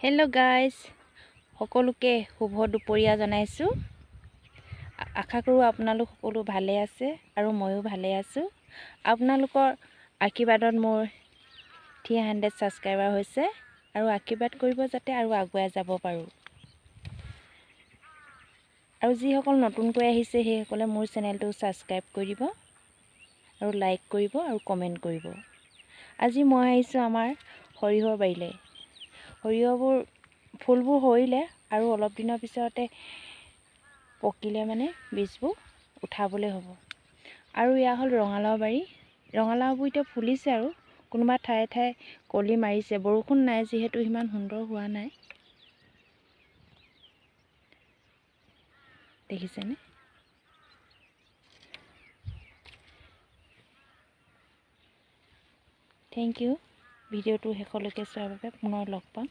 Hello' guys, সকলোকে শুভ দুপৰীয়া জনাইছোঁ। আশা কৰোঁ আপোনালোক সকলো ভালে আছে আৰু ময়ো ভালে আছোঁ। আপোনালোকৰ আশীৰ্বাদত মোৰ 300 ছাবস্ক্ৰাইবাৰ হৈছে আৰু আশীৰ্বাদ কৰিব যাতে আৰু আগুৱাই যাব পাৰোঁ। আৰু যিসকল নতুনকৈ আহিছে সেইসকলে মোৰ চেনেলটো ছাবস্ক্ৰাইব কৰিব আৰু লাইক কৰিব আৰু কমেণ্ট কৰিব। আজি মই আহিছোঁ আমাৰ সৰিয়হৰ বাৰীলৈ। সৰিয়হবোৰ ফুলবোৰ সৰিলে আৰু অলপ দিনৰ পিছতে পকিলে মানে বীজবোৰ উঠাবলৈ হ'ব। আৰু এয়া হ'ল ৰঙালাও বাৰী। ৰঙালাওবোৰ এতিয়া ফুলিছে আৰু কোনোবা ঠায়ে ঠায়ে কলি মাৰিছে। বৰষুণ নাই যিহেতু সিমান সুন্দৰ হোৱা নাই। দেখিছেনে? থেংক ইউ ভিডিঅ'টো শেষলৈকে চোৱাৰ বাবে। পুনৰ লগ পাম।